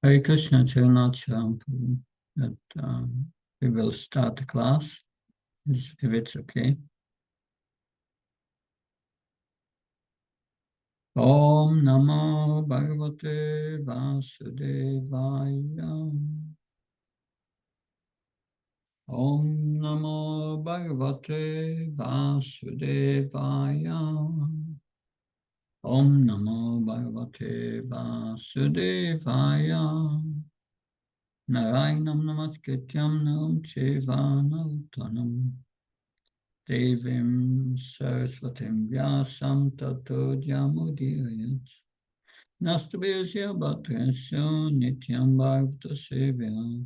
Hare Krishna, Charanacham. That we will start the class, if it's okay. Om Namo Bhagavate Vasudevaya. Om Namo Bhagavate Vasudevaya. Om Namo Bhagavate Vasudevaya. Narayanam Namaskrityam Naram Cheva Narottanam Devim Saraswatim Vyasam Tato Jamudirayat Nastubhirya Bhatrasya Nityam Bhagavata Sevya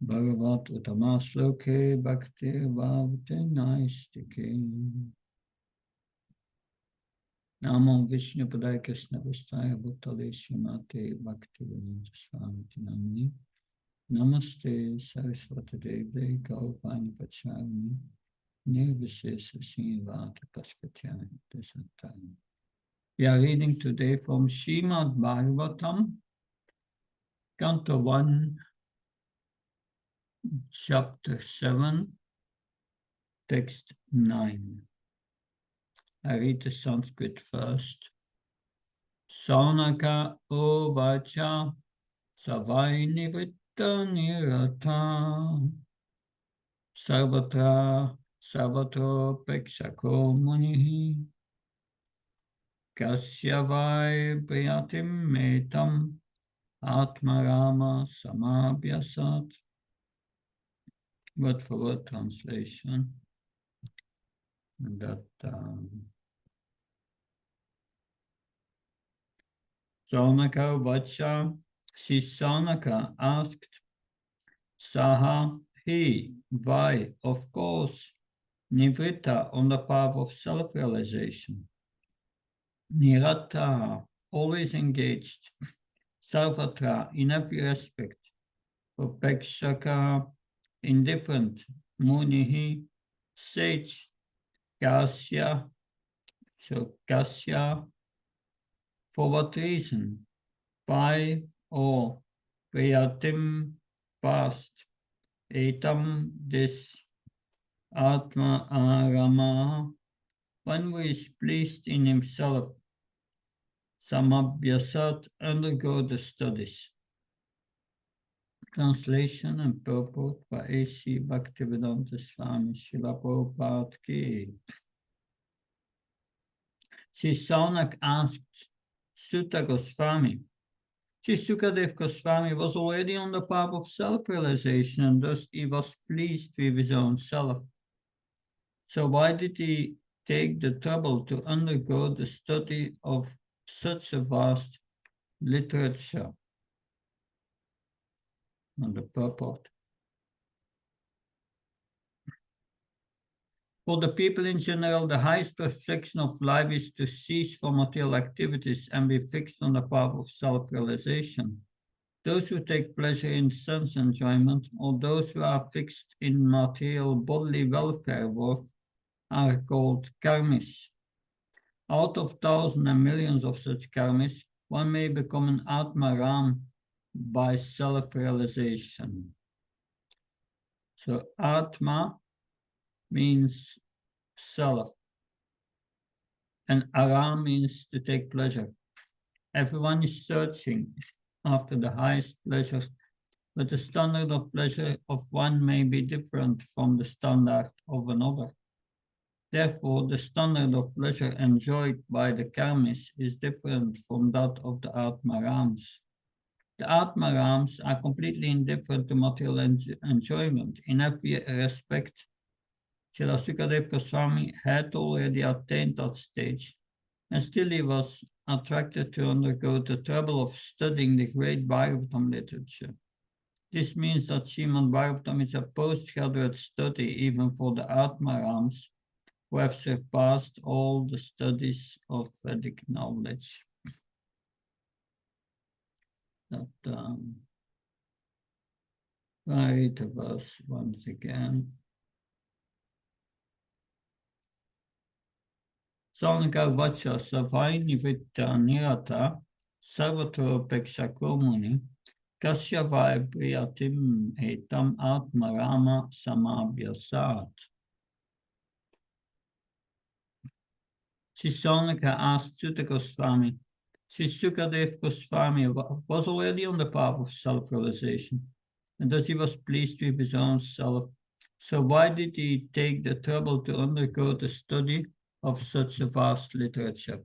Bhagavat Uttamasloke Bhaktir Bhavate Naistike Namo Vishnu Padaya Krishna Vastaya Bhuttale Srimate Bhaktivedanta Swami Namni Namaste Saraswati Devi Gaurvani Pacharani Nirvishesha Srinivata Paskatyani Desantani. We are reading today from Srimad Bhagavatam, Canto 1, Chapter 7, Text 9. I read the Sanskrit first. Saunaka Ovacha Savai Nivritta Nirata Sarvatra Pekshako Munihi Kasyavai Priyatim Metam Atmarama Samabhyasat. Word for word translation. That Saunaka Vacha, she Saunaka asked, Saha, he, why, of course, Nivritta on the path of self-realization. Nirata, always engaged. Sarvatra, in every respect. Upekshaka, indifferent. Munihi, sage. Kasya, so Kasya, for what reason? Why or Priyatim, past. Etam, this. Atma Arama, one who is pleased in himself. Samabhyasat, undergo the studies. Translation and purport by A.C. Bhaktivedanta Swami Srila Prabhupada Ki. Sri Saunak asked Sutta Goswami. Sri Sukadev Goswami was already on the path of self-realization and thus he was pleased with his own self. So why did he take the trouble to undergo the study of such a vast literature? On the purport. For the people in general, the highest perfection of life is to cease from material activities and be fixed on the path of self-realization. Those who take pleasure in sense enjoyment, or those who are fixed in material bodily welfare work, are called karmis. Out of thousands and millions of such karmis, one may become an Atmaram by self-realization. So Atma means self, and Aram means to take pleasure. Everyone is searching after the highest pleasure, but the standard of pleasure of one may be different from the standard of another. Therefore, the standard of pleasure enjoyed by the karmis is different from that of the Atmarams. The Atmarams are completely indifferent to material enjoyment in every respect. Srila Sukadev Goswami had already attained that stage, and still he was attracted to undergo the trouble of studying the great Bhagavatam literature. This means that Srimad Bhagavatam is a postgraduate study even for the Atmarams, who have surpassed all the studies of Vedic knowledge. I read the verse once again. Saunaka Vacha Savai Nivitta Nirata Sarvatra Pekshako Muni Kasya vai priyatim etam atmarama samabhyasat. Sisonika asked Sutta Goswami. Since Sukadev Goswami was already on the path of self-realization, and thus he was pleased with his own self, so why did he take the trouble to undergo the study of such a vast literature?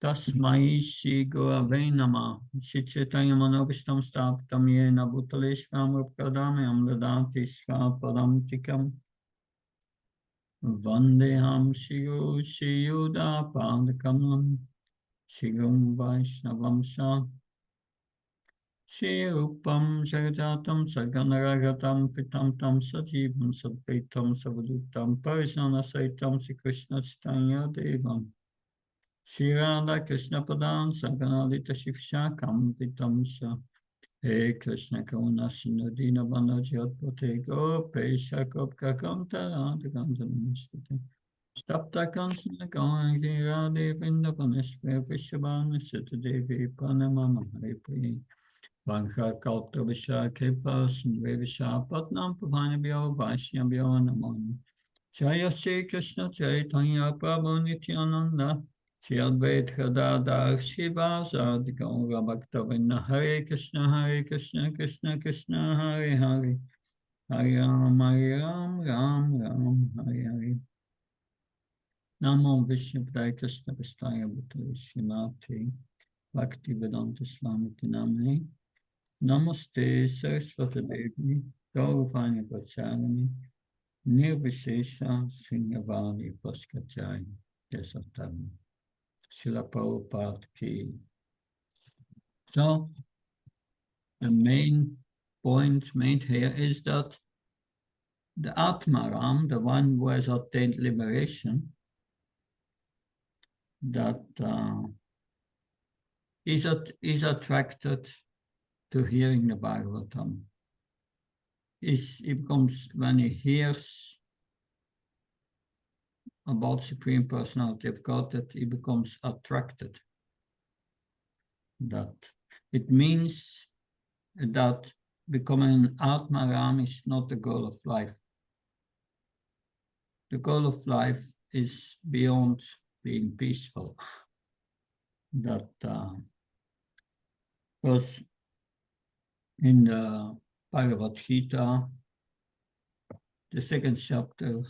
Tasmai Shri Gurave Namah. Shri Chaitanya Manobishtam Sthapitam Yena Bhutaleshvam Rupkadamyam Dadanti Svaparamtikam Vandeham Shri Shri Yuda Padakalam Shri Gum Vaishnavam Sha Shri Rupam Jagajatam Saganaragatam Fitam Tam Sajivam Sadvaitam Savadutam Parisana Saitam Shri Krishna Chaitanya Devam Shri Radha Krishna Padam Saganalita Shivshakam Vitamsha He Krishna Karuna Sinodina Bandhajat Pote Gopesha Kopka Kanta Radha Gandhanamistite Stapta Kansana Gauri Radhe Vrindavaneshvara Vishabhana Sita Devi Pranamama Hari Priya Vankha Kalpa Visha Kripa Sundre Visha Patnam Pavanabhyo Vaishyabhyo Namo Jaya Shri Krishna Chaitanya Prabhu Nityananda Shri Advaita Gadadhar Shivasa Gaura Bhaktavinda Hare Krishna Krishna Krishna Hare Hare Hare Ram Ram Ram Hare Hare Namo Vishnupadaya Krishna Vistaya Bhutale Srimati Bhaktivedanta Swami Namane Namaste Saraswati Devi Gauravani Pracharani Nirvishesha Srinyavani Paskachai Yasatam Srila Prabhupada ki. So the main point made here is that the Atmaram, the one who has attained liberation, that is attracted to hearing the Bhagavatam. He becomes, when he hears about Supreme Personality of Godhead, he becomes attracted. That it means that becoming an Atmaram is not the goal of life. The goal of life is beyond being peaceful. That because in the Bhagavad Gita, the second chapter,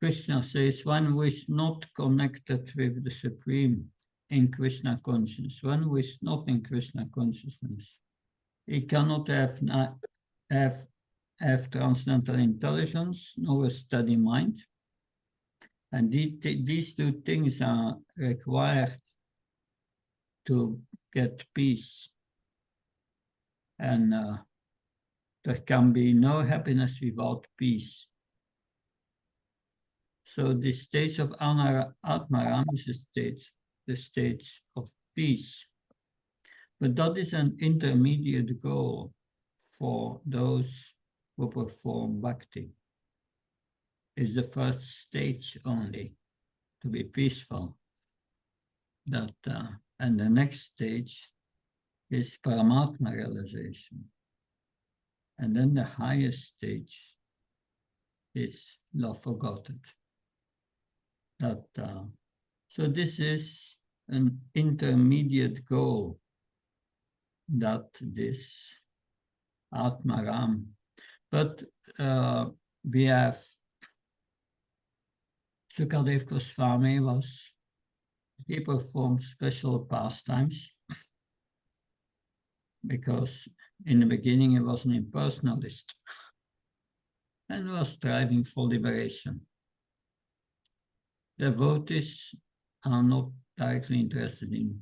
Krishna says, one who is not connected with the Supreme in Krishna consciousness, one who is not in Krishna consciousness, he cannot have transcendental intelligence, nor a steady mind. And these two things are required to get peace. And there can be no happiness without peace. So the stage of Atmaram is the stage of peace. But that is an intermediate goal for those who perform bhakti. It's the first stage only, to be peaceful. That and the next stage is Paramatma realization. And then the highest stage is love for Godhead. That so this is an intermediate goal, that this Atmaram. But we have Sukadev Goswami he performed special pastimes because in the beginning he was an impersonalist and was striving for liberation. Devotees are not directly interested in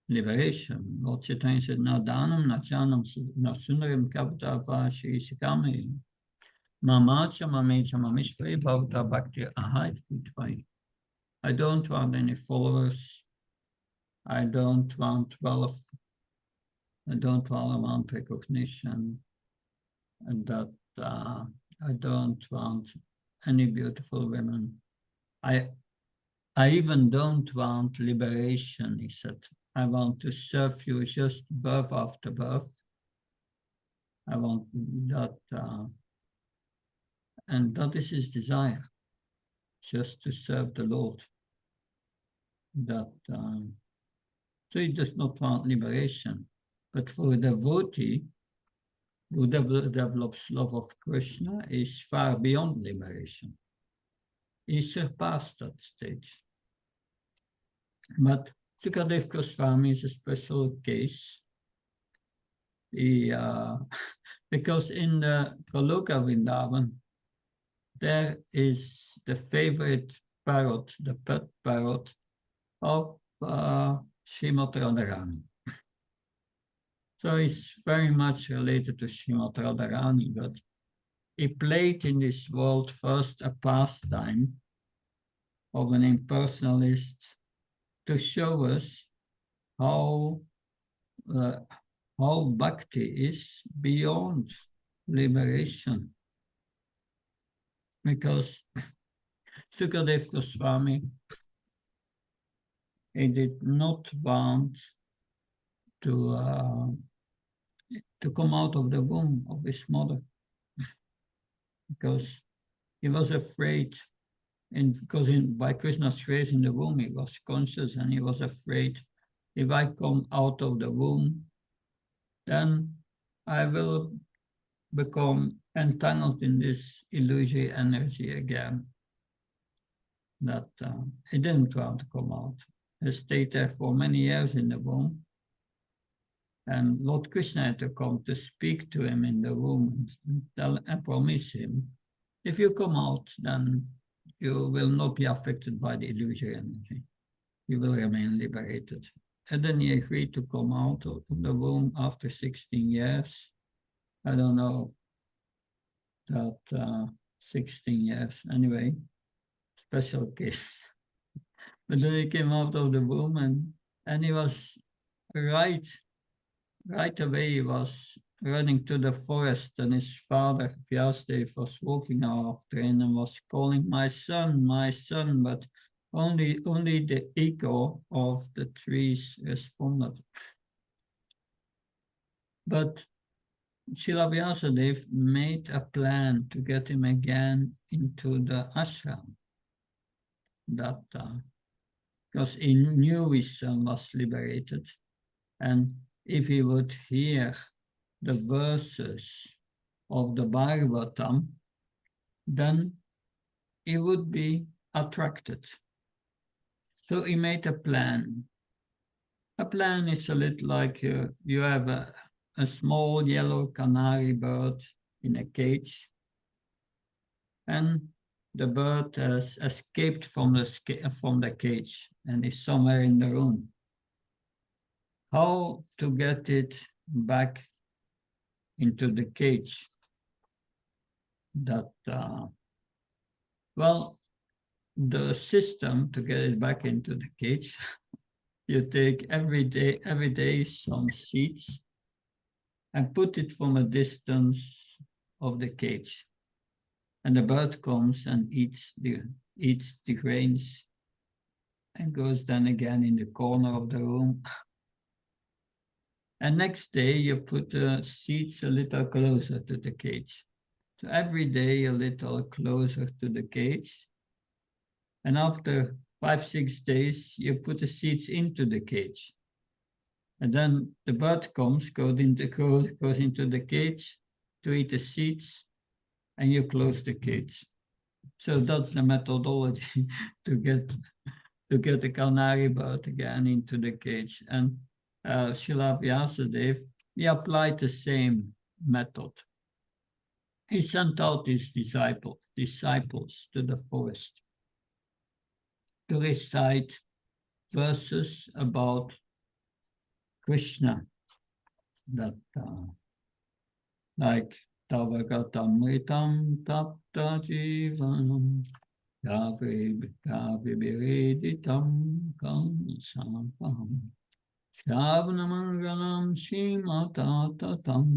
liberation. Lord Chaitanya said, "Na dhanam, na chanam, na sundarim kaptava shri sikami, mamacha, mamecha, mamishvai, bhavata bhakti ahait vitvai." I don't want any followers. I don't want wealth. I don't want recognition. And that I don't want any beautiful women. I even don't want liberation, he said. I want to serve you just birth after birth. I want that, and that is his desire, just to serve the Lord. That so he does not want liberation, but for a devotee who develops love of Krishna is far beyond liberation. He surpassed that stage. But Sukadev Goswami is a special case. He, because in the Goloka Vrindavan, there is the favorite parrot, the pet parrot of Srimati Radharani. So it's very much related to Srimati Radharani, but he played in this world first a pastime of an impersonalist to show us how bhakti is beyond liberation. Because Sukadev Goswami, he did not want to come out of the womb of his mother, because he was afraid, by Krishna's grace in the womb, he was conscious and he was afraid, if I come out of the womb, then I will become entangled in this illusory energy again. That he didn't want to come out. He stayed there for many years in the womb. And Lord Krishna had to come to speak to him in the womb and promise him, if you come out, then you will not be affected by the illusory energy. You will remain liberated. And then he agreed to come out of the womb after 16 years. I don't know that 16 years. Anyway, special case. But then he came out of the womb and he was right away, he was running to the forest, and his father, Vyasadeva, was walking after him and was calling, my son, but only the echo of the trees responded. But Srila Vyasadeva made a plan to get him again into the ashram. That because he knew his son was liberated, and if he would hear the verses of the Bhagavatam, then he would be attracted. So he made a plan. A plan is a little like you have a small yellow canary bird in a cage, and the bird has escaped from the cage and is somewhere in the room. How to get it back into the cage? That well, the system to get it back into the cage, you take every day some seeds and put it from a distance of the cage, and the bird comes and eats the grains and goes then again in the corner of the room. And next day you put the seeds a little closer to the cage. So every day a little closer to the cage. And after 5-6 days, you put the seeds into the cage. And then the bird goes into the cage to eat the seeds, and you close the cage. So that's the methodology to get the canary bird again into the cage. And Srila Vyasadeva, he applied the same method. He sent out his disciples to the forest to recite verses about Krishna, that like Tavagatamritam Tapta Jivanam Kavibiriditam Kansampaham Shravanamangalam Shimatatam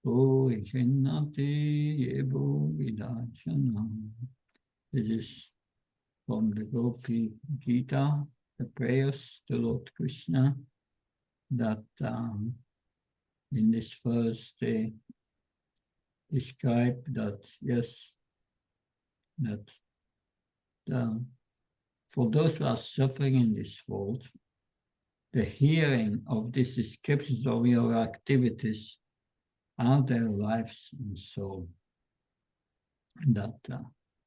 Puri Chinnati Yebu Vidachanam. This is from the Gopi Gita, the prayers to Lord Krishna, that in this verse they describe that, yes, that for those who are suffering in this world, the hearing of these descriptions of your activities are their lives and soul. That,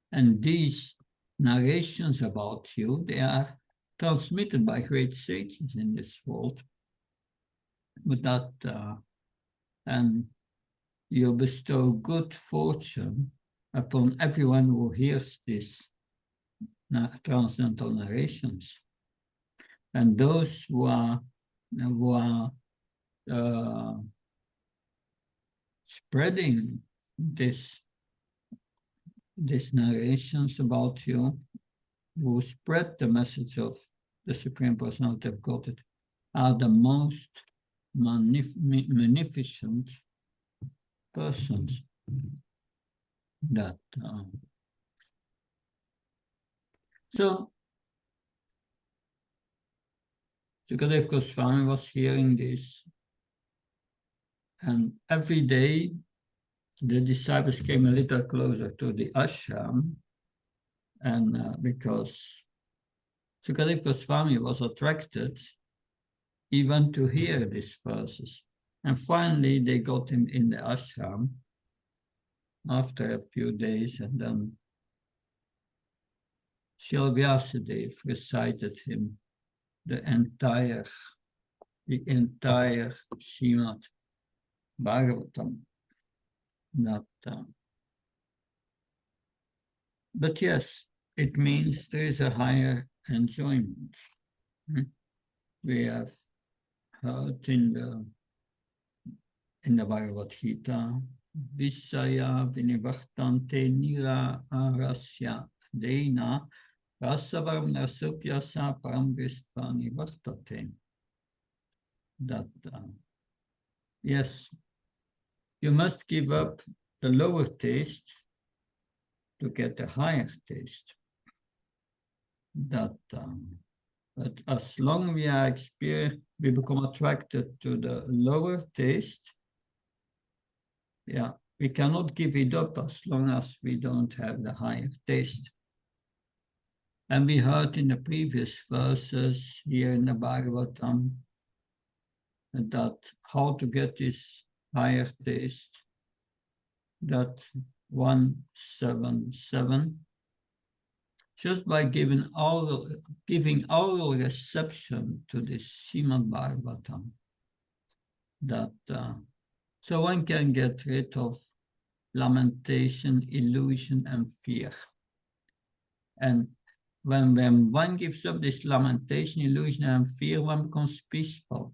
and these narrations about you, they are transmitted by great sages in this world. But that, and you bestow good fortune upon everyone who hears these transcendental narrations. And those who are spreading these narrations about you, who spread the message of the Supreme Personality of Godhead, are the most magnificent persons that so Sukadeva Goswami was hearing this, and every day the disciples came a little closer to the ashram, and because Sukadeva Goswami was attracted, he went to hear these verses. And finally they got him in the ashram after a few days, and then Srila Vyasadeva recited him the entire Srimad Bhagavatam. But yes, it means there is a higher enjoyment. We have heard in the Bhagavad Gita, Visaya vinivartante nira arasya dena rasavam nasupyasa parambristva nivartate. That, yes, you must give up the lower taste to get the higher taste. That, but as long as we become attracted to the lower taste, yeah, we cannot give it up as long as we don't have the higher taste. And we heard in the previous verses here in the Bhagavatam that how to get this higher taste, that 177, just by giving oral reception to this Srimad Bhagavatam, that so one can get rid of lamentation, illusion, and fear. And when one gives up this lamentation, illusion, and fear, one becomes peaceful.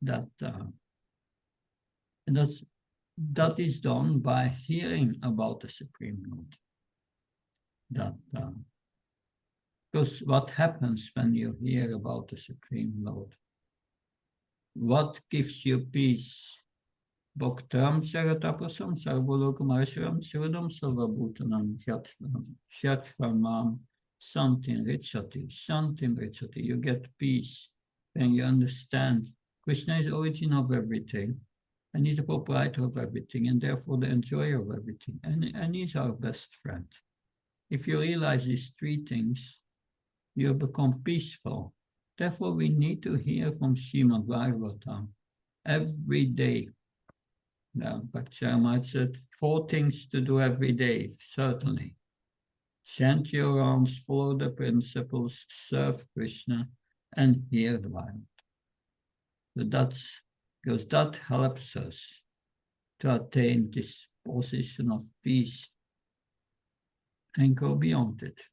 That and that is done by hearing about the Supreme Lord. That because what happens when you hear about the Supreme Lord? What gives you peace? Bhaktam Sarataprasam Sarvalokamarasharam Surdam Sarvabhutanam Shyatvarmam Santim Richati. You get peace when you understand Krishna is the origin of everything, and he's the proprietor of everything, and therefore the enjoyer of everything, and he's our best friend. If you realize these three things, you become peaceful. Therefore, we need to hear from Srimad Bhagavatam every day. Bhakti Maharaj said 4 things to do every day, certainly. Chant your rounds, follow the principles, serve Krishna, and hear the Bhagavatam. So that's because that helps us to attain this position of peace and go beyond it.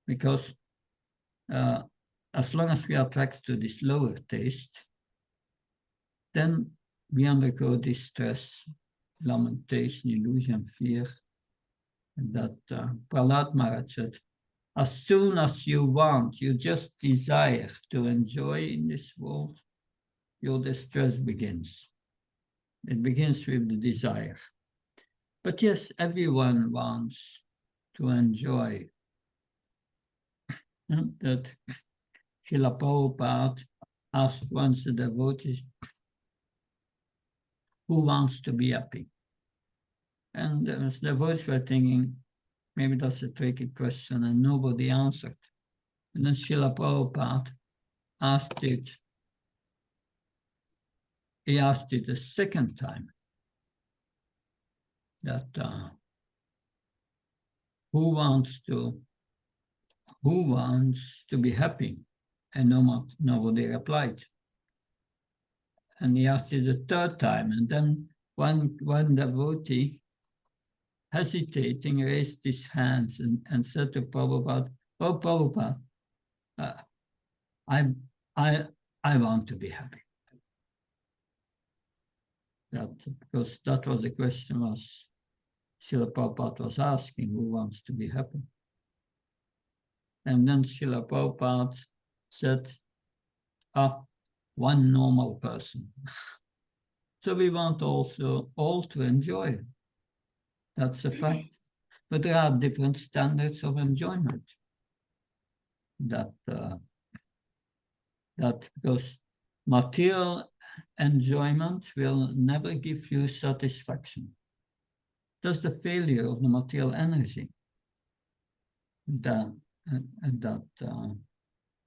Because as long as we are attracted to this lower taste, then we undergo distress, lamentation, illusion, fear. And that Prahlad Maharaj said, as soon as you want, you just desire to enjoy in this world, your distress begins. It begins with the desire. But yes, everyone wants to enjoy. That Srila Prabhupada asked once the devotees, who wants to be happy? And the devotees were thinking, maybe that's a tricky question, and nobody answered. And then Srila Prabhupada asked it. He asked it a second time, that who wants to be happy? And nobody replied. And he asked it a third time, and then one devotee, hesitating, raised his hands and said to Prabhupada, "Oh, Prabhupada, I want to be happy." Because that was the question was Srila Prabhupada was asking, who wants to be happy? And then Srila Prabhupada said, one normal person. So we want also all to enjoy. That's a fact. But there are different standards of enjoyment. That because material enjoyment will never give you satisfaction. That's the failure of the material energy. That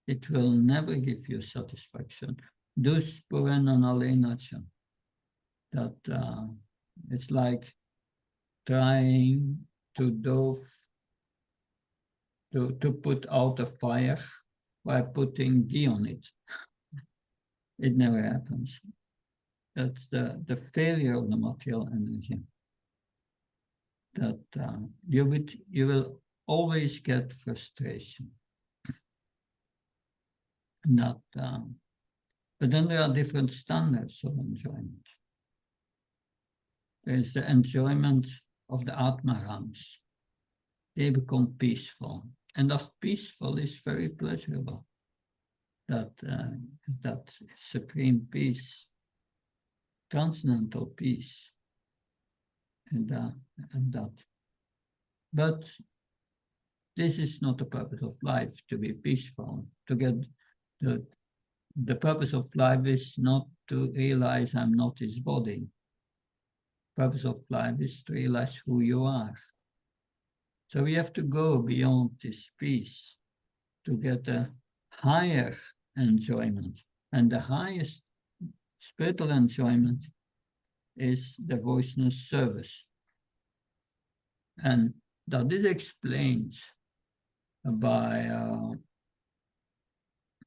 it will never give you satisfaction. Duspurana. That it's like trying to put out a fire by putting ghee on it. It never happens. That's the failure of the material energy. That you will always get frustration. But then there are different standards of enjoyment. There is the enjoyment of the Atmarams. They become peaceful. And that peaceful is very pleasurable. That supreme peace, transcendental peace. And that. But this is not the purpose of life, to be peaceful. To get the purpose of life is not to realize I'm not his body. Purpose of life is to realize who you are. So we have to go beyond this peace to get a higher enjoyment. And the highest spiritual enjoyment is devotional service. And that is explained by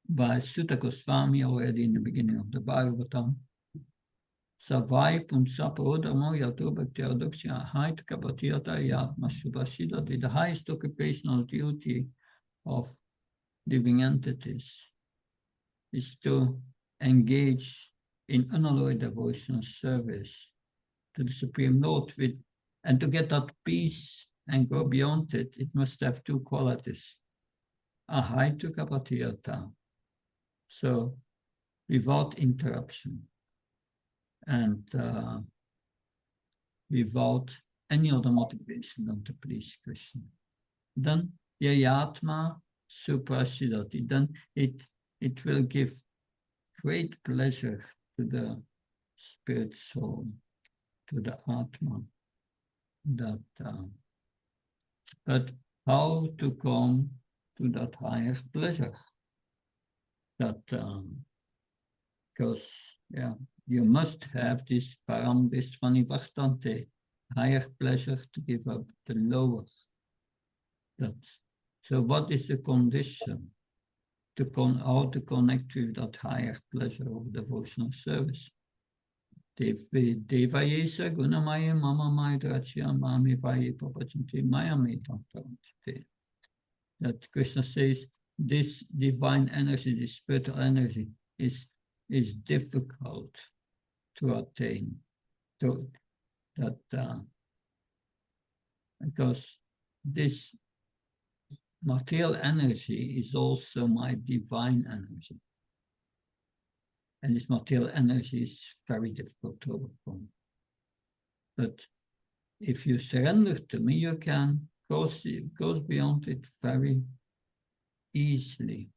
Sutta Goswami already in the beginning of the Bhagavatam. Savai Pumsa Prodamo Yato Bhakti Height Kapatiyata Yatma Subhashidati. The highest occupational duty of living entities is to engage in unalloyed devotional service to the Supreme Lord and to get that peace and go beyond it, it must have two qualities. Ahaitu kapatiyata. So without interruption and without any other motivation than to please Krishna. Then yayatma suprashidati. Then it will give great pleasure to the spirit soul, to the Atma. But how to come to that higher pleasure? Because you must have this param dristvani vartante, higher pleasure to give up the lower. So what is the condition how to connect with that higher pleasure of devotional service? Devayesa gunamaya mama maidrachya mami vaye papachanti maya metantarante. That Krishna says this divine energy, this spiritual energy is difficult to attain. Because this material energy is also my divine energy. And this material energy is very difficult to overcome. But if you surrender to me, you can goes beyond it very easily.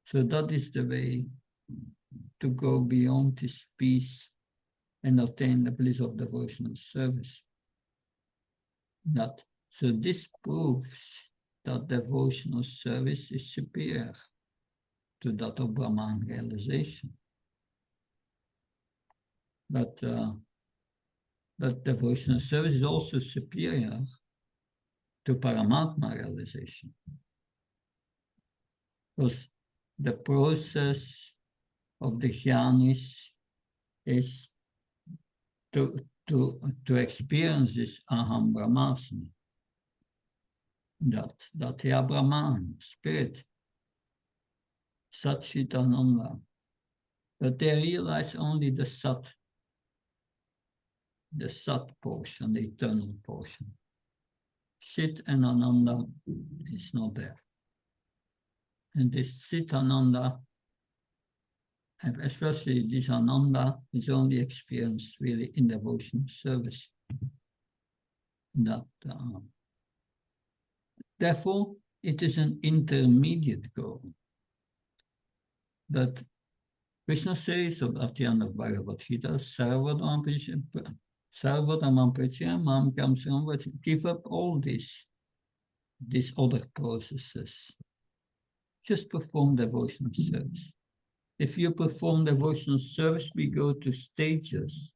So that is the way to go beyond this peace and attain the bliss of devotional service. So this proves that devotional service is superior to that of Brahman realization. But devotional service is also superior to Paramatma realization. Because the process of the jnanis is to experience this aham brahmasmi, that they are Brahman, spirit, Sat Chit Ananda. But they realize only the Sat portion, the eternal portion. Chit and Ananda is not there. And this Chit Ananda, especially this Ananda, is only experienced really in devotional service. Therefore, it is an intermediate goal. But Krishna says at the end of Bhagavad Gita, give up all these other processes. Just perform devotional service. If you perform devotional service, we go to stages.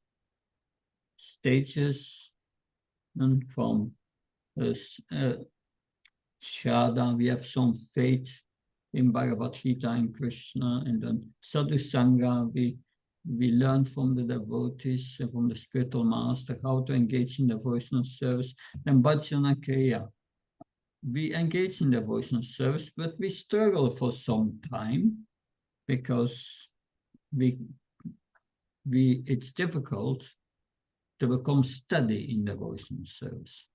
And from Shraddha, we have some faith in Bhagavad Gita and Krishna, and then Sadhu Sangha, we learn from the devotees, from the spiritual master, how to engage in devotional service. Then Bhajana Kriya, we engage in devotional service, but we struggle for some time because it's difficult to become steady in devotional service.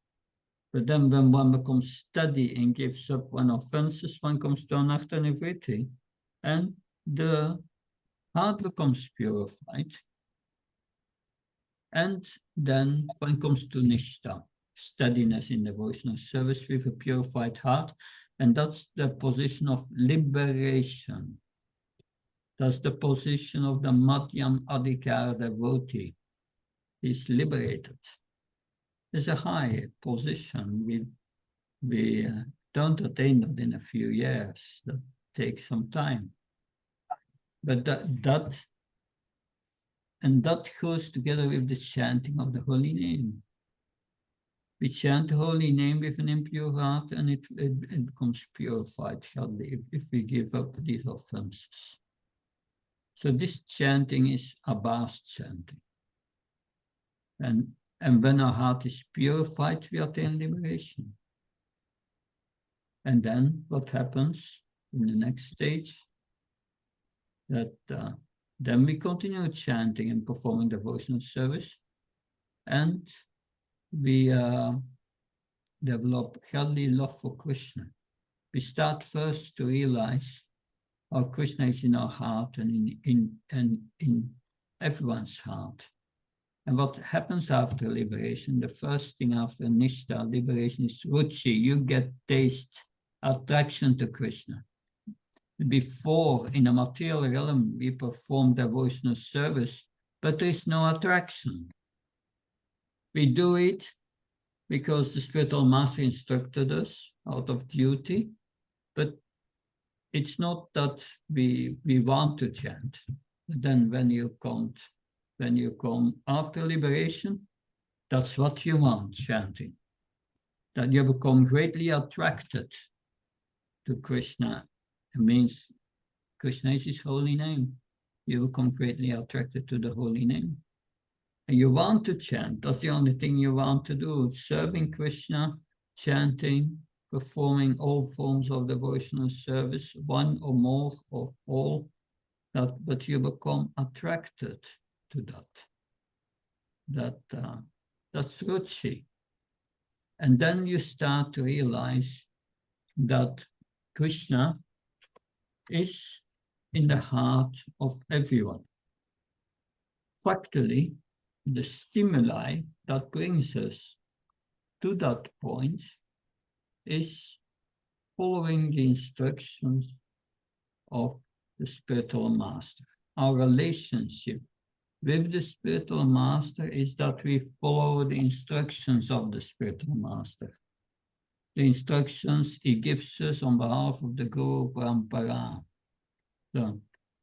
But then when one becomes steady and gives up one offenses, one comes to anartha nivritti, and the heart becomes purified. And then one comes to nishtha, steadiness in devotional service with a purified heart, and that's the position of liberation. That's the position of the Madhyam Adhikara devotee. He's liberated. It's a high position. We don't attain that in a few years. That takes some time. But that goes together with the chanting of the holy name. We chant the holy name with an impure heart, and it becomes purified if we give up these offenses. So this chanting is abhas chanting. And when our heart is purified, we attain liberation. And then what happens in the next stage? That then we continue chanting and performing devotional service, and we develop healthy love for Krishna. We start first to realize how Krishna is in our heart and in everyone's heart. And what happens after liberation, the first thing after nishtha, liberation, is ruchi. You get taste, attraction to Krishna. Before, in the material realm, we perform devotional service, but there is no attraction. We do it because the spiritual master instructed us out of duty, but it's not that we want to chant. But then when you come after liberation, that's what you want, chanting. That you become greatly attracted to Krishna. It means Krishna is his holy name. You become greatly attracted to the holy name. And you want to chant. That's the only thing you want to do. Serving Krishna, chanting, performing all forms of devotional service, one or more of all. But you become attracted to that. That's ruchi. And then you start to realize that Krishna is in the heart of everyone. Factually, the stimuli that brings us to that point is following the instructions of the spiritual master. Our relationship with the spiritual master is that we follow the instructions of the spiritual master. The instructions he gives us on behalf of the Guru Parampara. So,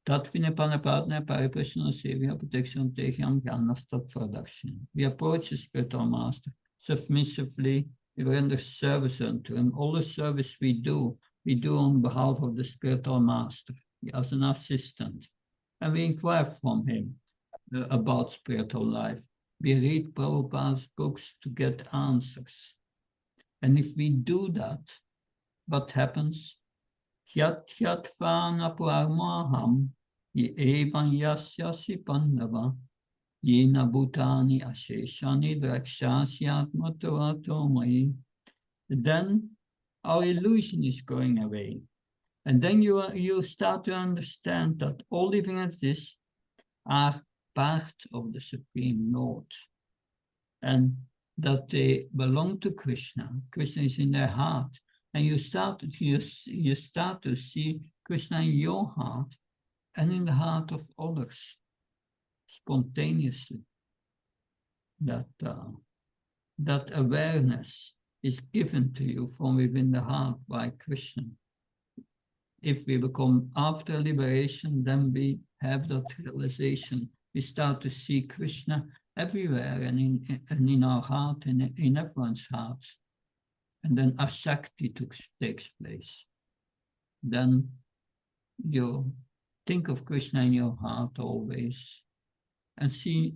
Tatvinepanapadne Pariprashana Sevya Protection Tehyam Gyanastat Production. We approach the spiritual master submissively, we render service unto him. All the service we do on behalf of the spiritual master as an assistant. And we inquire from him about spiritual life. We read Prabhupada's books to get answers. And if we do that, what happens? Hyat vana puarmaham ye evan yasyasi pandava yena bhutani asheshani drakshasya maturatomai. Then our illusion is going away. And then you start to understand that all living entities are part of the Supreme Lord. And that they belong to Krishna. Krishna is in their heart. And you start to see Krishna in your heart and in the heart of others, spontaneously. That awareness is given to you from within the heart by Krishna. If we become after liberation, then we have that realization. We start to see Krishna everywhere and in our heart and in everyone's hearts. And then Ashakti takes place. Then you think of Krishna in your heart always and see,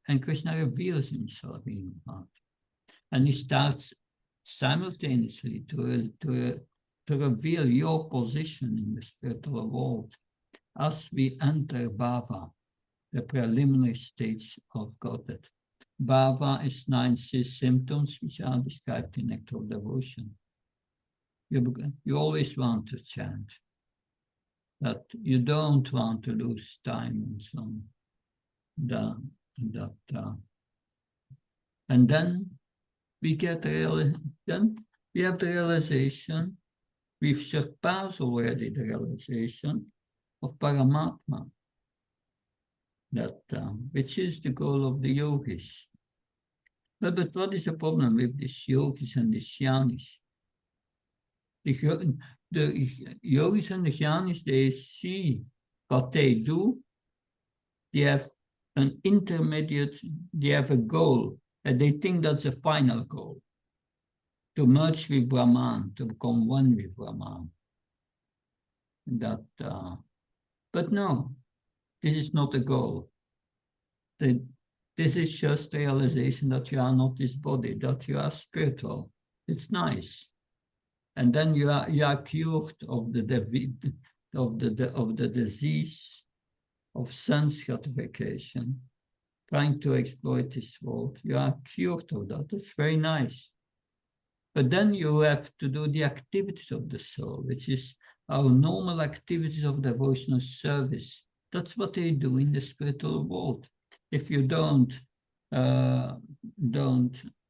and Krishna reveals himself in your heart. And he starts simultaneously to reveal your position in the spiritual world as we enter Bhava, the preliminary stage of Godhead. Bhava is 9 symptoms which are described in Nectar of Devotion. You always want to chant, that you don't want to lose time and so on. And then we have the realization, we've surpassed already the realization of Paramatma, which is the goal of the yogis. But what is the problem with these yogis and these jnanis? The yogis and the jnanis, they see what they do. They have an intermediate, they have a goal, and they think that's a final goal. To merge with Brahman, to become one with Brahman. But no, this is not the goal. This is just the realization that you are not this body, that you are spiritual. It's nice. And then you are cured of the disease of sense gratification, trying to exploit this world. You are cured of that. It's very nice. But then you have to do the activities of the soul, which is our normal activities of devotional service. That's what they do in the spiritual world. If you don't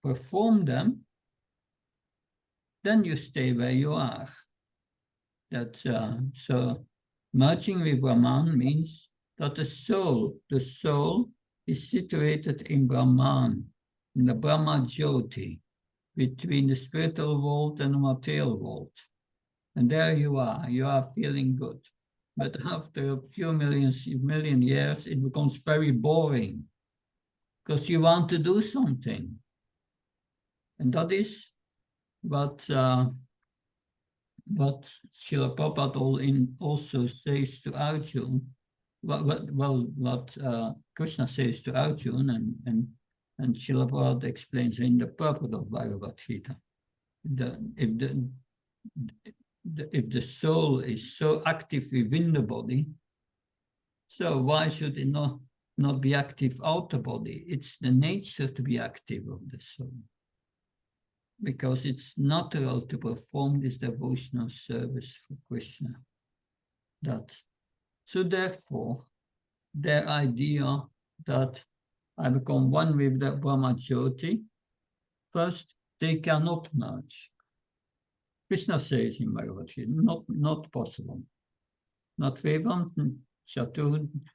perform them, then you stay where you are. So merging with Brahman means that the soul is situated in Brahman, in the Brahma Jyoti, between the spiritual world and the material world. And there you are feeling good. But after a few million years, it becomes very boring because you want to do something. And that is what Srila Prabhupada also says to Arjuna, what Krishna says to Arjuna, and Srila Prabhupada explains in the purport of Bhagavad Gita. If the soul is so active within the body, so why should it not be active out the body? It's the nature to be active of the soul. Because it's natural to perform this devotional service for Krishna. So therefore, their idea that I become one with the Brahma Jyoti, first they cannot merge. Krishna says in Bhagavad Gita, not possible. Natvevam chaturdasham,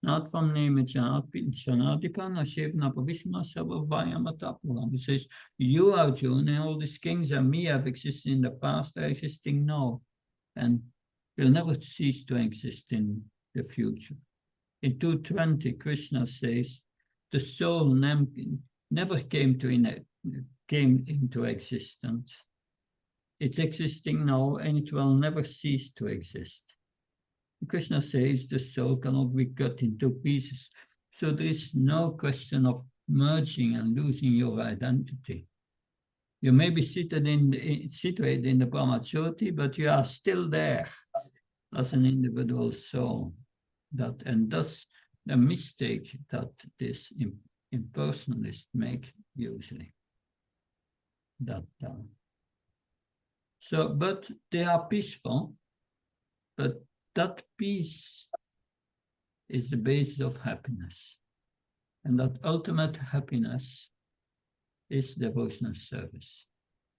natvam nemichanadipa, nashevna pavishma sabhavayamatapuram. He says, you, Arjuna, and all these kings and me have existed in the past, are existing now, and will never cease to exist in the future. In 220, Krishna says, the soul never came into existence. It's existing now, and it will never cease to exist. Krishna says the soul cannot be cut into pieces, so there is no question of merging and losing your identity. You may be situated in the Brahmajyoti, but you are still there as an individual soul. And thus the mistake that this impersonalists make usually. But they are peaceful, but that peace is the basis of happiness. And that ultimate happiness is devotional service.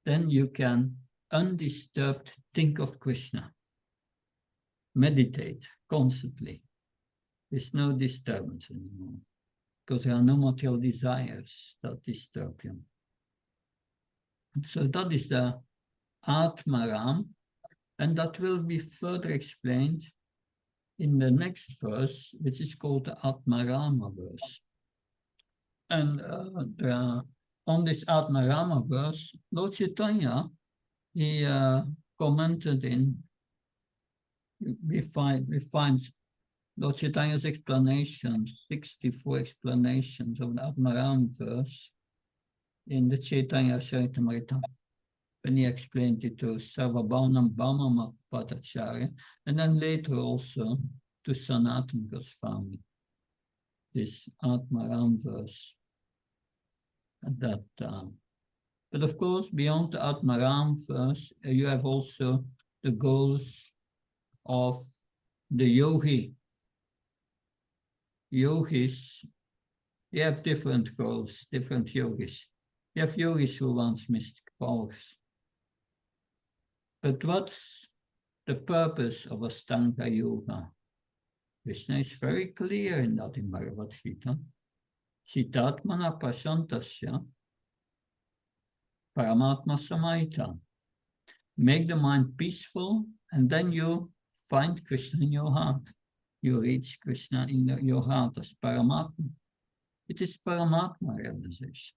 Then you can undisturbed think of Krishna. Meditate constantly. There's no disturbance anymore, because there are no material desires that disturb you. So that is the Atmaram, and that will be further explained in the next verse, which is called the Atmarama verse. And on this Atmarama verse, Lord Chaitanya, he commented we find Lord Chaitanya's explanations, 64 explanations of the Atmaram verse in the Chaitanya Charitamrita, when he explained it to Sarvabhaunam Brahma Bhattacharya, and then later also to Sanatana Goswami, this Atmaram verse. But of course, beyond the Atmaram verse, you have also the goals of the yogi. Yogis, they have different goals, different yogis. You have yogis who want mystic powers. But what's the purpose of Ashtanga Yoga? Krishna is very clear in that in Bhagavad Gita. Siddhatmana pashantasya paramatma samaita. Make the mind peaceful, and then you find Krishna in your heart. You reach Krishna in your heart as Paramatma. It is Paramatma realization.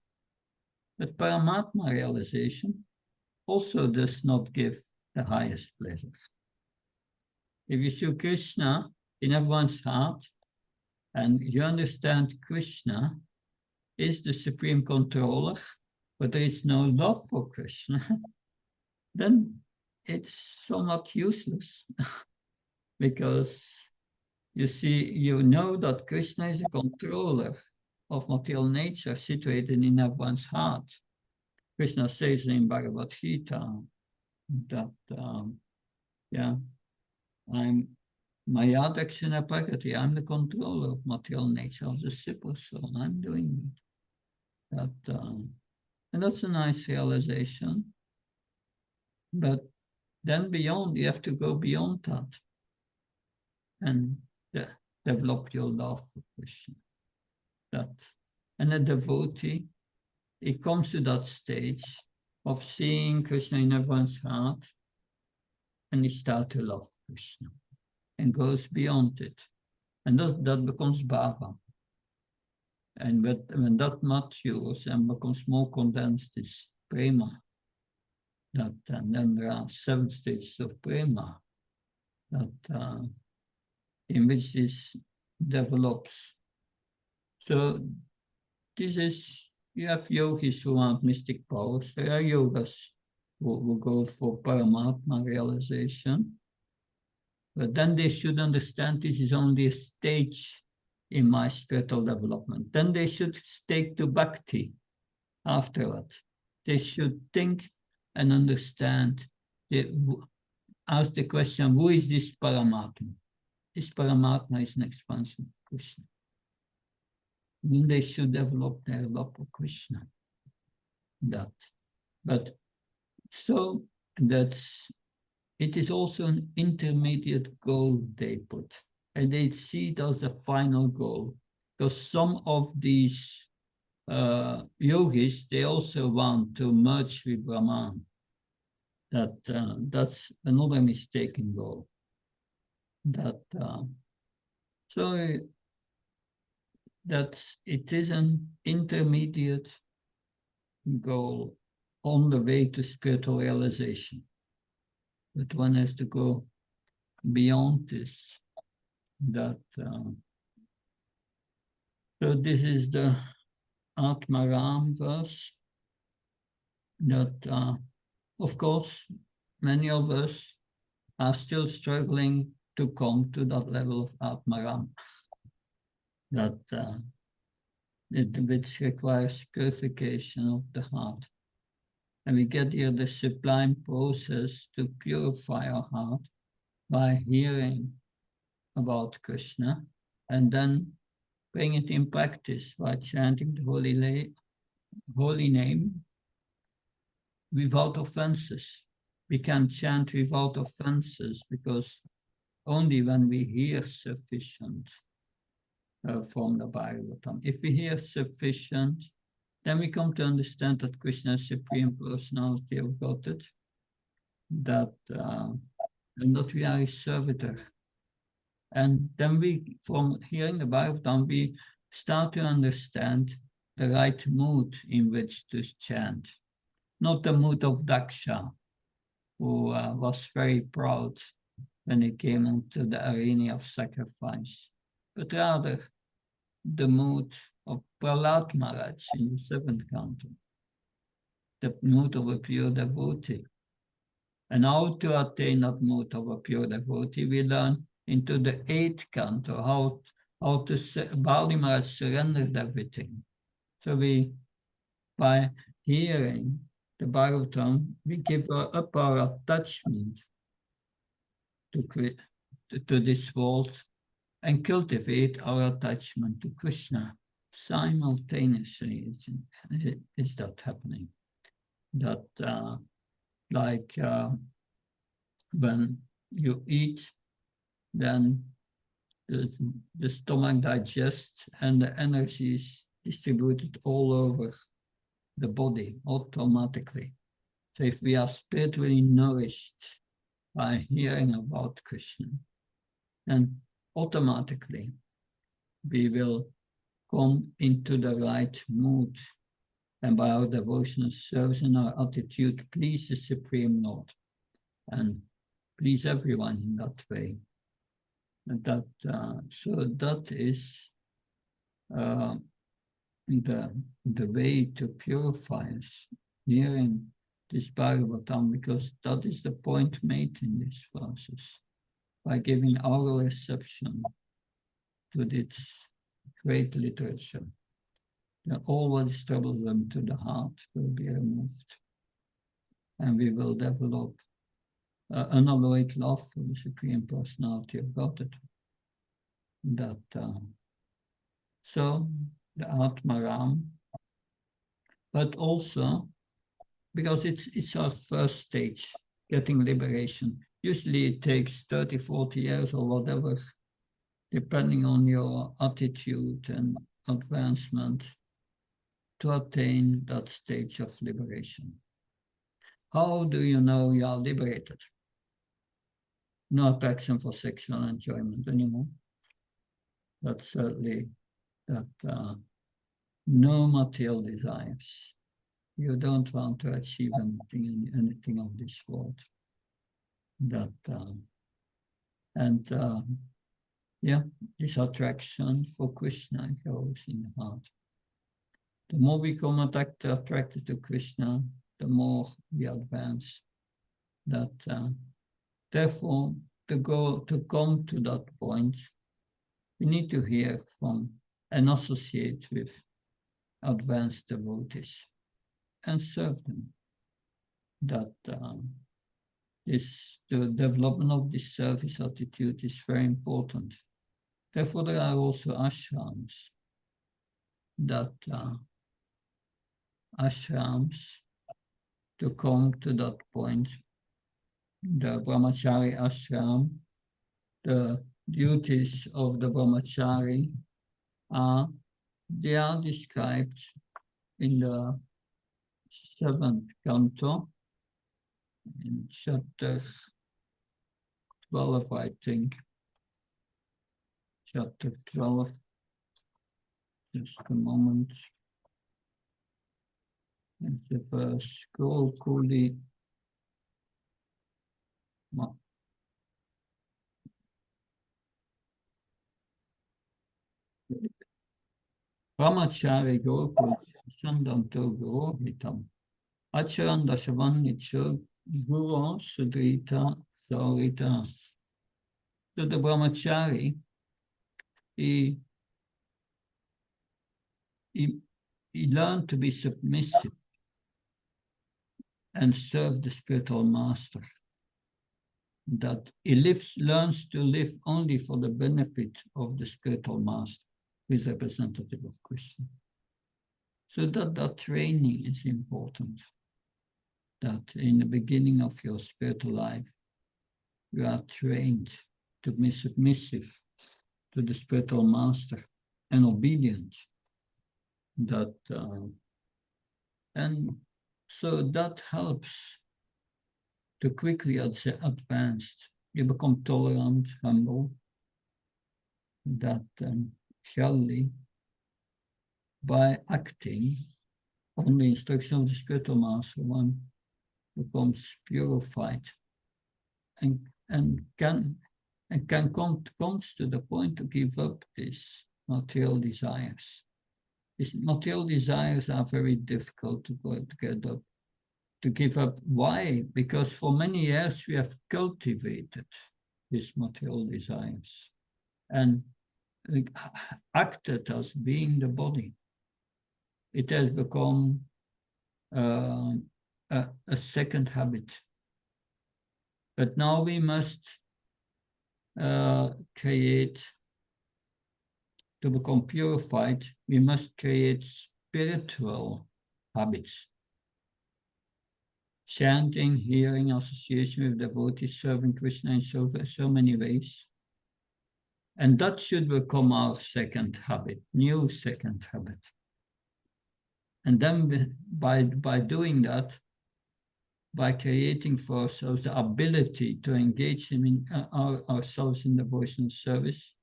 But Paramatma realization also does not give the highest pleasure. If you see Krishna in everyone's heart, and you understand Krishna is the supreme controller, but there is no love for Krishna, then it's somewhat useless. Because you know that Krishna is a controller of material nature situated in everyone's heart. Krishna says in Bhagavad Gita that, I'm Mayadakshina Prakati, I'm the controller of material nature as a super soul. I'm doing it. And that's a nice realization. But then beyond, you have to go beyond that and develop your love for Krishna. And a devotee, he comes to that stage of seeing Krishna in everyone's heart, and he starts to love Krishna and goes beyond it. And that becomes bhava. And when that matures and becomes more condensed, is prema. And then there are 7 stages of prema in which this develops. So this is, you have yogis who want mystic powers. There are yogas who go for Paramatma realization. But then they should understand this is only a stage in my spiritual development. Then they should stick to bhakti afterwards. They should think and understand, ask the question, who is this Paramatma? This Paramatma is an expansion of Krishna. then they should develop their love for Krishna. But so that's, it is also an intermediate goal they put, and they see it as the final goal, because some of these yogis, they also want to merge with Brahman. That's another mistaken goal. So that it is an intermediate goal on the way to spiritual realization. But one has to go beyond this. So this is the Atmaram verse that, of course, many of us are still struggling to come to that level of Atmaram, which requires purification of the heart. And we get here the sublime process to purify our heart by hearing about Krishna and then bring it in practice by chanting the holy name without offenses. We can chant without offenses because only when we hear sufficient from the Bhagavatam. If we hear sufficient, then we come to understand that Krishna is Supreme Personality of Godhead, and that we are his servitor. And then we, from hearing the Bhagavatam, we start to understand the right mood in which to chant. Not the mood of Daksha, who was very proud when he came into the arena of sacrifice, but rather the mood of Prahlad Maharaj in the 7th canto, the mood of a pure devotee. And how to attain that mood of a pure devotee, we learn into the 8th canto, how to Bali Maharaj surrendered everything. So by hearing the Bhagavatam, we give up our attachment to this world and cultivate our attachment to Krishna. Simultaneously is that happening. Like when you eat, then the stomach digests and the energy is distributed all over the body automatically. So if we are spiritually nourished by hearing about Krishna, then automatically we will come into the right mood, and by our devotional service and our attitude, please the Supreme Lord and please everyone in that way. So that is the way to purify us, hearing this Bhagavatam, because that is the point made in these verses. By giving our reception to this great literature, that all what is troublesome to the heart will be removed, and we will develop unalloyed love for the Supreme Personality of Godhead. So the Atmaram, but also because it's our first stage, getting liberation. Usually it takes 30, 40 years or whatever, depending on your attitude and advancement, to attain that stage of liberation. How do you know you are liberated? No affection for sexual enjoyment anymore. But certainly no material desires. You don't want to achieve anything of this world. This attraction for Krishna grows in the heart. The more we become attracted to Krishna, the more we advance. Therefore, to come to that point, we need to hear from and associate with advanced devotees and serve them. The development of this service attitude is very important. Therefore, there are also ashrams that ashrams to come to that point. The brahmachari ashram, the duties of the brahmachari they are described in the 7th canto, in chapter 12, I think. Chapter 12. Just a moment. And the verse, Go Kuli. Brahmachari Gokul Shandanto Gurohitam. Acharan Dashavan Nichur Guru Sudrita Saurita. So the brahmachari, he learned to be submissive and serve the spiritual master. That he learns to live only for the benefit of the spiritual master, who is representative of Krishna. So that training is important. That in the beginning of your spiritual life, you are trained to be submissive to the spiritual master and obedient. That and so that helps to quickly advance. You become tolerant, humble. That Shelly, by acting on the instruction of the spiritual master, one becomes purified and comes to the point to give up these material desires. These material desires are very difficult to give up. Why? Because for many years we have cultivated these material desires and acted as being the body. It has become a second habit. But now we must create, to become purified, we must create spiritual habits. Chanting, hearing, association with devotees, serving Krishna in so many ways. And that should become our second habit, new second habit. And then by doing that, by creating for ourselves the ability to engage ourselves in devotional service,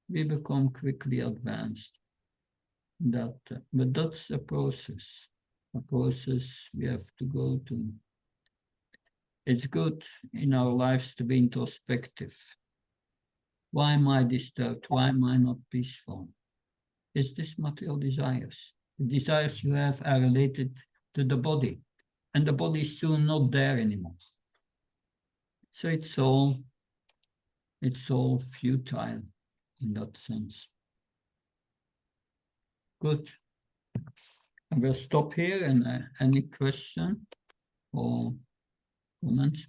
we become quickly advanced. But that's a process we have to go to. It's good in our lives to be introspective. Why am I disturbed? Why am I not peaceful? Is this material desires? The desires you have are related to the body, and the body is soon not there anymore. So it's all futile in that sense. Good. I will stop here. And any question or comments?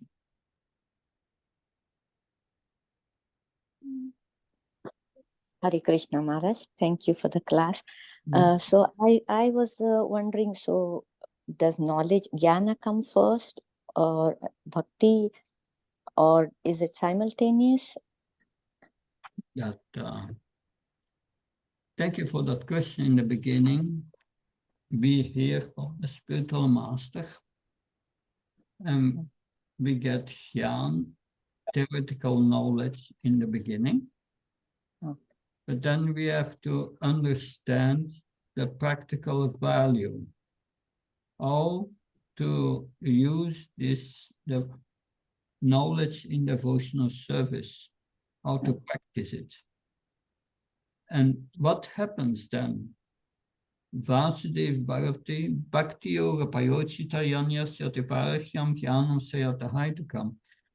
Hare Krishna Maharaj, thank you for the class. So I was wondering, so does knowledge, jnana come first, or bhakti, or is it simultaneous? Thank you for that question in the beginning. We hear from the spiritual master, and we get jnana, theoretical knowledge in the beginning. But then we have to understand the practical value, how to use the knowledge in devotional service, how to practice it. And what happens then? Vasudev Bharati Bhakti Yoga Payochita Yanyasya Tiparachyam Jnanam Sayata Haitukam.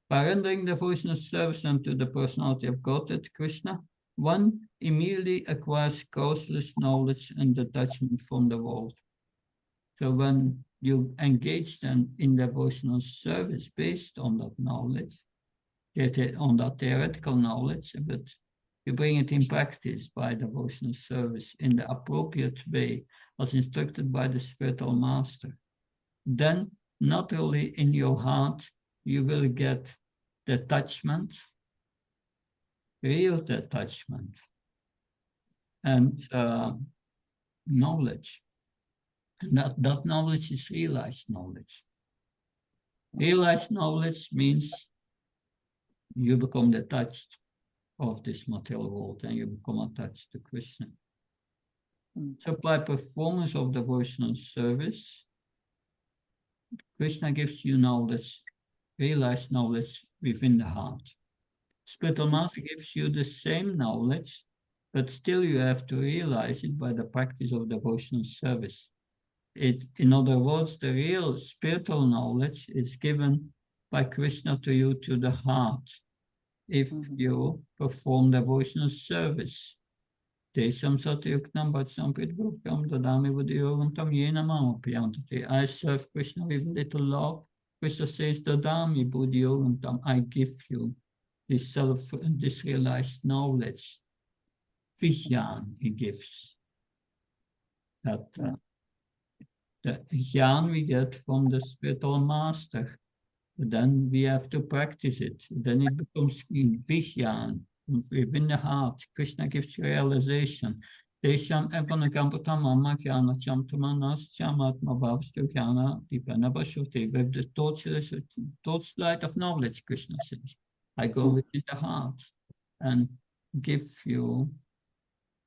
By rendering devotional service unto the personality of Godhead, Krishna, one immediately acquires causeless knowledge and detachment from the world. So when you engage then in devotional service based on that knowledge, on that theoretical knowledge, but you bring it in practice by devotional service in the appropriate way as instructed by the spiritual master. Then naturally in your heart, you will get detachment, real detachment, and knowledge. And that knowledge is realized knowledge. Realized knowledge means you become detached of this material world and you become attached to Krishna. So by performance of devotional service, Krishna gives you knowledge, realized knowledge within the heart. Spiritual master gives you the same knowledge, but still you have to realize it by the practice of devotional service. In other words, the real spiritual knowledge is given by Krishna to you to the heart if you perform devotional service. Tesam satyuktam bhatsampit guptam dadami buddhiyogam yena mama piyantati. I serve Krishna with little love. Krishna says, dadami buddhiyogam, I give you this realized knowledge. Vijnan he gives. That the jnana we get from the spiritual master. But then we have to practice it. Then it becomes vijnana within the heart. Krishna gives realization. Desham evanagampatam amakjana chamtamanas chamatma bhavstu jnana dipana bhashuti. With the torchlight of knowledge, Krishna says, I go within the heart and give you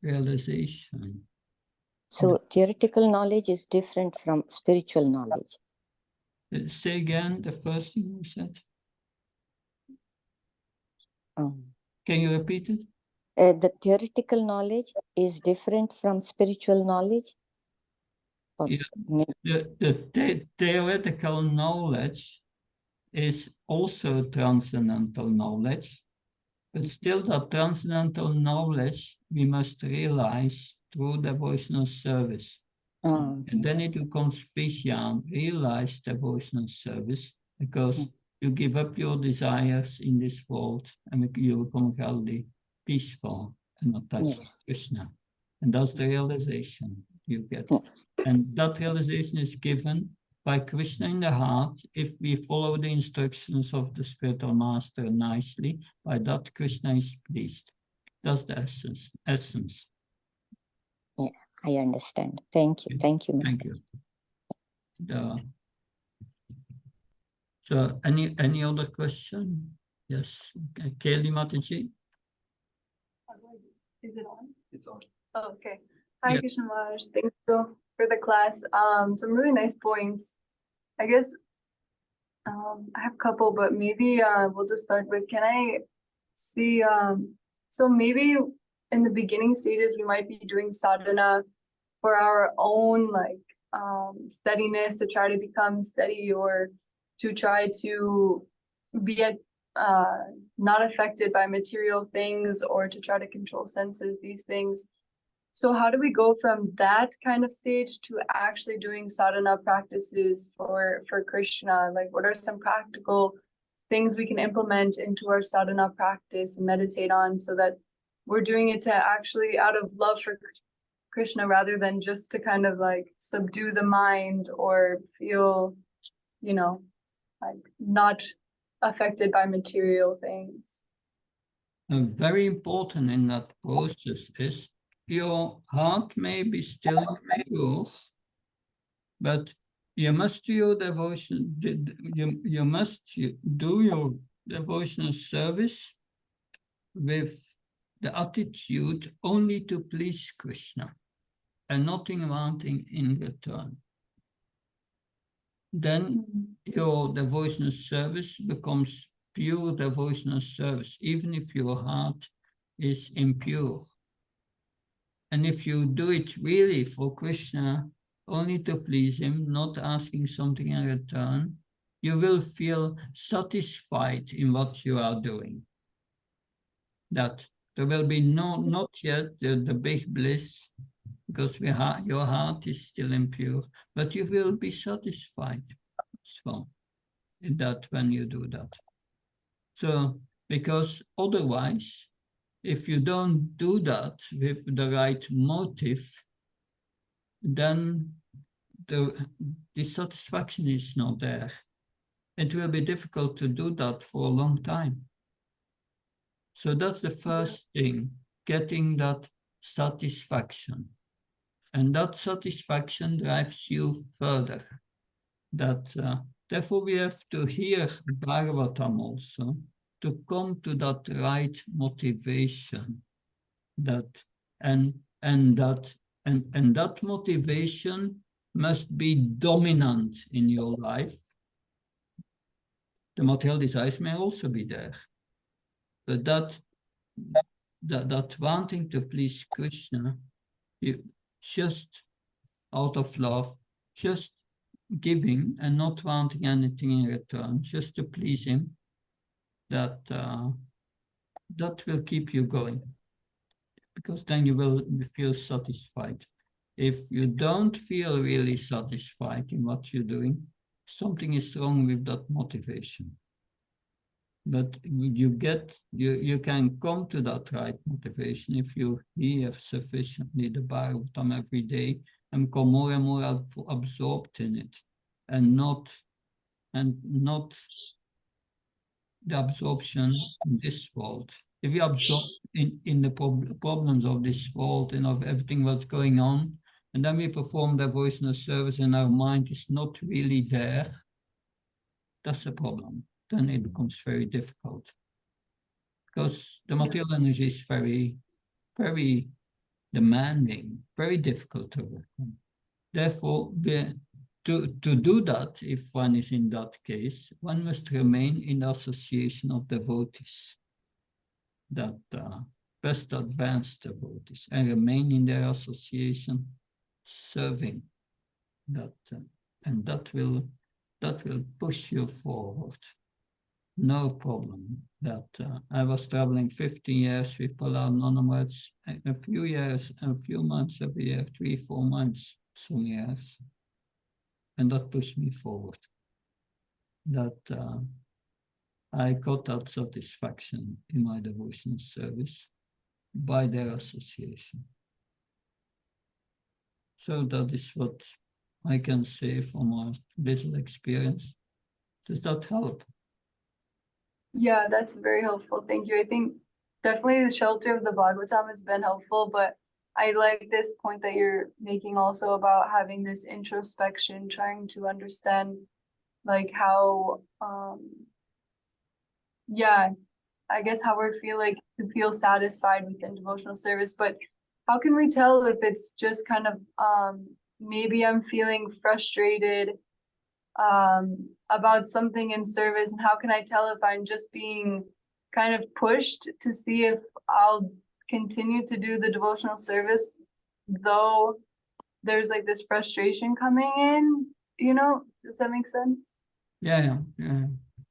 realization. So theoretical knowledge is different from spiritual knowledge. Say again the first thing you said. Can you repeat it? The theoretical knowledge is different from spiritual knowledge? The theoretical knowledge is also transcendental knowledge, but still that transcendental knowledge we must realize through devotional service. And then it becomes vijnana, realized devotional service, because you give up your desires in this world and you become healthy, peaceful, and attached to Krishna. And that's the realization you get. And that realization is given by Krishna in the heart if we follow the instructions of the spiritual master nicely. By that, Krishna is pleased. That's the essence. Yeah, I understand. Thank you. Thank you. Thank you. So any other question? Yes. Kelly Mataji. Is it on? It's on. Oh, okay. Hi, Yeah. Krishna Maharaj. Thank you for the class. Some really nice points. I guess I have a couple, but maybe we'll just start with, can I see, so maybe in the beginning stages, we might be doing sadhana for our own steadiness, to try to become steady, or to try to be not affected by material things, or to try to control senses, these things. So how do we go from that kind of stage to actually doing sadhana practices for Krishna? Like, what are some practical things we can implement into our sadhana practice and meditate on, so that we're doing it to actually out of love for Krishna, rather than just to kind of like subdue the mind or feel, like not affected by material things? Very important in that process is your heart may be still pure, but you must do your devotion. You must do your devotional service with the attitude only to please Krishna and nothing wanting in return. Then your devotional service becomes pure devotional service, even if your heart is impure. And if you do it really for Krishna, only to please him, not asking something in return, you will feel satisfied in what you are doing. That there will be not yet the big bliss, because your heart is still impure, but you will be satisfied in that when you do that. So, because otherwise, if you don't do that with the right motive, then the dissatisfaction is not there. It will be difficult to do that for a long time. So that's the first thing, getting that satisfaction. And that satisfaction drives you further. Therefore, we have to hear Bhagavatam also to come to that right motivation. That motivation must be dominant in your life. The material desires may also be there, but that wanting to please Krishna, you just out of love, just giving and not wanting anything in return, just to please him, that will keep you going, because then you will feel satisfied. If you don't feel really satisfied in what you're doing, something is wrong with that motivation. But you can come to that right motivation if you hear sufficiently the Bhagavatam every day and become more and more absorbed in it, and not the absorption in this world. If you absorb in the problems of this world and of everything that's going on, and then we perform devotional service and our mind is not really there, that's a problem. Then it becomes very difficult, because the material energy is very, very demanding, very difficult to overcome. Therefore, to do that, if one is in that case, one must remain in the association of devotees, that best advanced devotees, and remain in their association, serving that, and that will push you forward. No problem. That I was traveling 15 years with Polar Anonymous, a few years, a few months every year, 3-4 months, some years. And that pushed me forward. That I got that satisfaction in my devotional service by their association. So that is what I can say from my little experience. Does that help? Yeah, that's very helpful. Thank you. I think definitely the shelter of the Bhagavatam has been helpful, but I like this point that you're making also about having this introspection, trying to understand like how, yeah, I guess how we feel like to feel satisfied within devotional service, but how can we tell if it's just kind of, maybe I'm feeling frustrated about something in service, and how can I tell if I'm just being kind of pushed to see if I'll continue to do the devotional service, though there's like this frustration coming in, does that make sense? Yeah.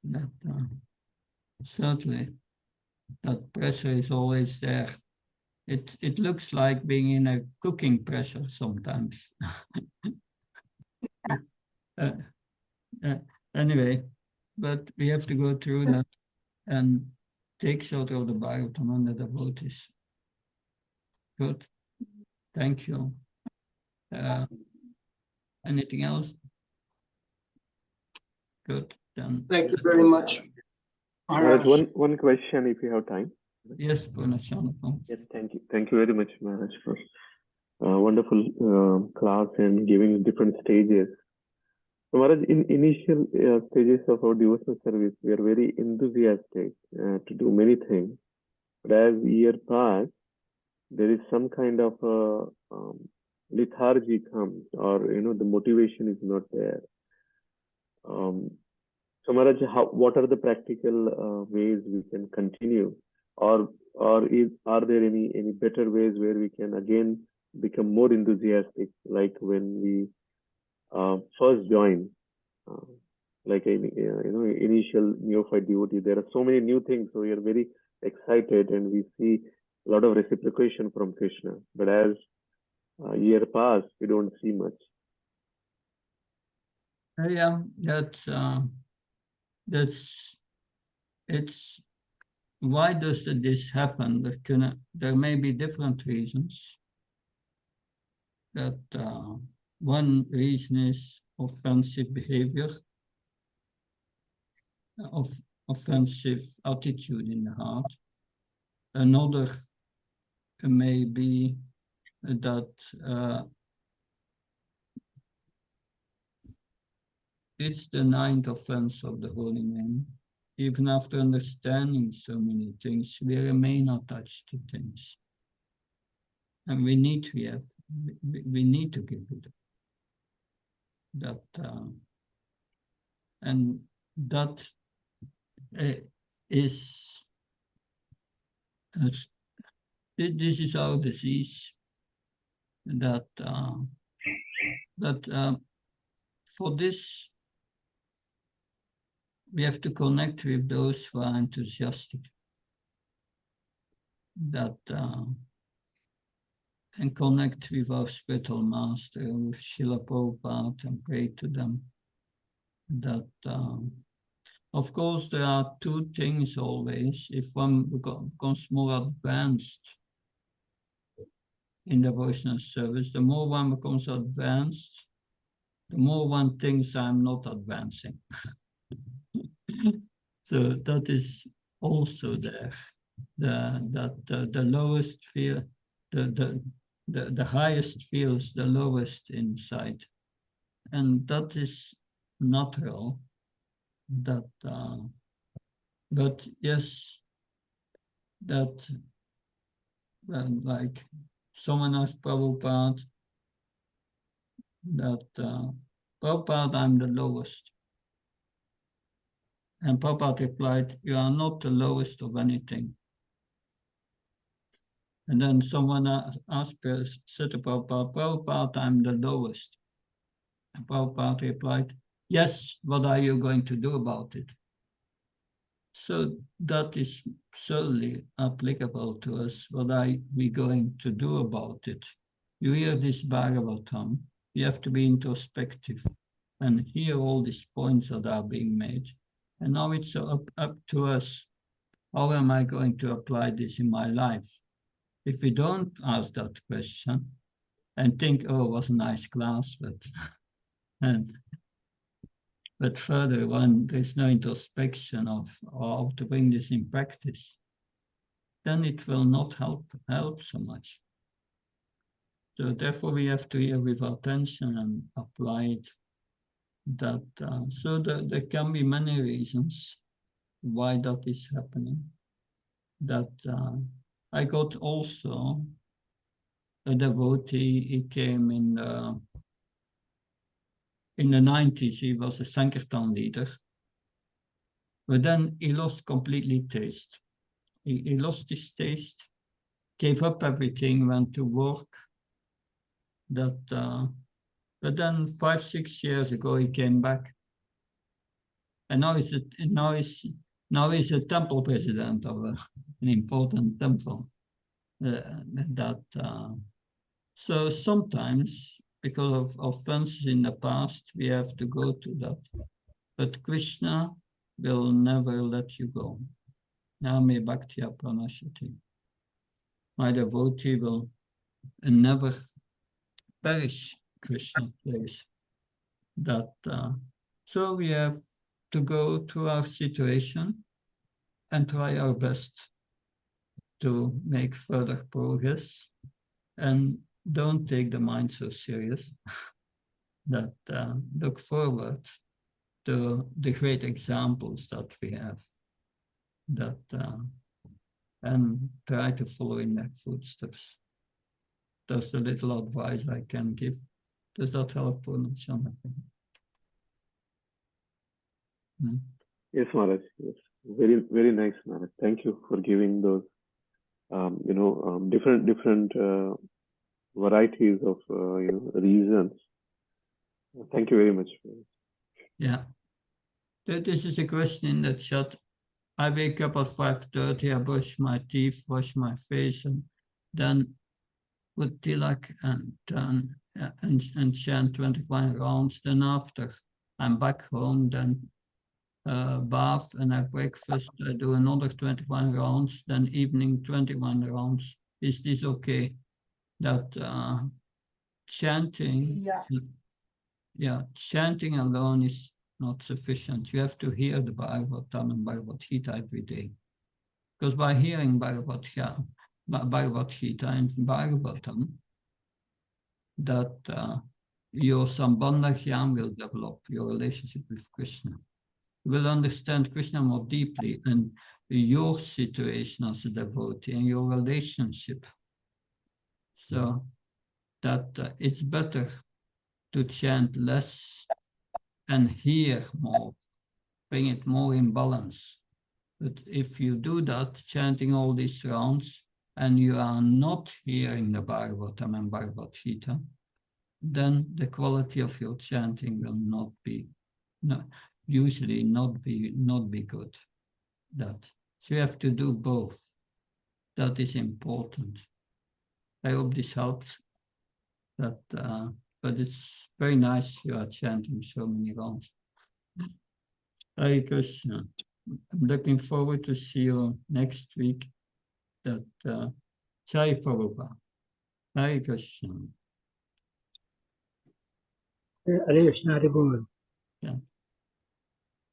That, certainly, that pressure is always there. It looks like being in a cooking pressure sometimes. Anyway, but we have to go through that and take shelter of the Bhagavatam and the devotees. Good. Thank you. Anything else? Good. Then. Thank you very much. Maharaj, one question if you have time. Yes, Purnashanapam. Yes, thank you. Thank you very much, Maharaj, for wonderful class and giving different stages. So, Maharaj, in initial stages of our devotional service, we are very enthusiastic to do many things. But as year pass, there is some kind of lethargy comes, or the motivation is not there. So, Maharaj, what are the practical ways we can continue, or are there any better ways where we can again become more enthusiastic, like when we first join, like initial neophyte devotee? There are so many new things, so we are very excited and we see a lot of reciprocation from Krishna. But as year pass, we don't see much. Yeah, it's why does this happen? There may be different reasons. That one reason is offensive behavior, of offensive attitude in the heart. Another may be that it's the 9th offense of the holy name. Even after understanding so many things, we remain attached to things. And we need to give it that, and that is, this is our disease, that for this we have to connect with those who are enthusiastic, that and connect with our spiritual master, with Srila Prabhupada, and pray to them. That of course there are two things always. If one becomes more advanced in devotional service, the more one becomes advanced, the more one thinks I'm not advancing. So that is also there. The lowest feel, the highest feels the lowest inside, and that is natural. That, but yes, that like someone asked Prabhupada that Prabhupada, I'm the lowest. And Prabhupada replied, you are not the lowest of anything. And then someone asked, said to Prabhupada, Prabhupada, I'm the lowest. And Prabhupada replied, yes, what are you going to do about it? So that is solely applicable to us. What are we going to do about it? You hear this Bhagavatam, you have to be introspective and hear all these points that are being made. And now it's up to us. How am I going to apply this in my life? If we don't ask that question and think, oh, it was a nice class, but further on, there's no introspection of how to bring this in practice, then it will not help so much. So therefore, we have to hear with attention and apply it. That so there can be many reasons why that is happening. That I got also a devotee. He came in the 90s. He was a Sankirtan leader, but then he lost completely taste. He lost his taste, gave up everything, went to work. But then 5-6 years ago he came back, and now he's a temple president of an important temple. So sometimes, because of offenses in the past, we have to go to that. But Krishna will never let you go. Name Bhaktya Pranashati. My devotee will never perish, Krishna says. That so we have to go through our situation and try our best to make further progress, and don't take the mind so serious. That look forward to the great examples that we have, that and try to follow in their footsteps. That's the little advice I can give. Does that help, Purnachandra? Yes, Maharaj. Yes, very, very nice, Maharaj. Thank you for giving those, different varieties of, reasons. Thank you very much. Yeah. This is a question in the chat. I wake up at 5:30, I brush my teeth, wash my face, and then put tilak and chant 21 rounds. Then after I'm back home, then bath and have breakfast, I do another 21 rounds, then evening 21 rounds. Is this okay? That chanting, Yeah. chanting alone is not sufficient. You have to hear the Bhagavatam and Bhagavad Gita every day. Because by hearing Bhagavad Gita and Bhagavatam, that your Sambandha Jnana will develop, your relationship with Krishna. You will understand Krishna more deeply and your situation as a devotee and your relationship. So that it's better to chant less and hear more, bring it more in balance. But if you do that, chanting all these rounds, and you are not hearing the Bhagavatam and Bhagavad Gita, then the quality of your chanting will not be, usually not be good. So you have to do both. That is important. I hope this helps. But it's very nice you are chanting so many rounds. Hare Krishna. I'm looking forward to see you next week. Jai Prabhupada. Hare Krishna. Hare Krishna, Hare Bol. Yeah.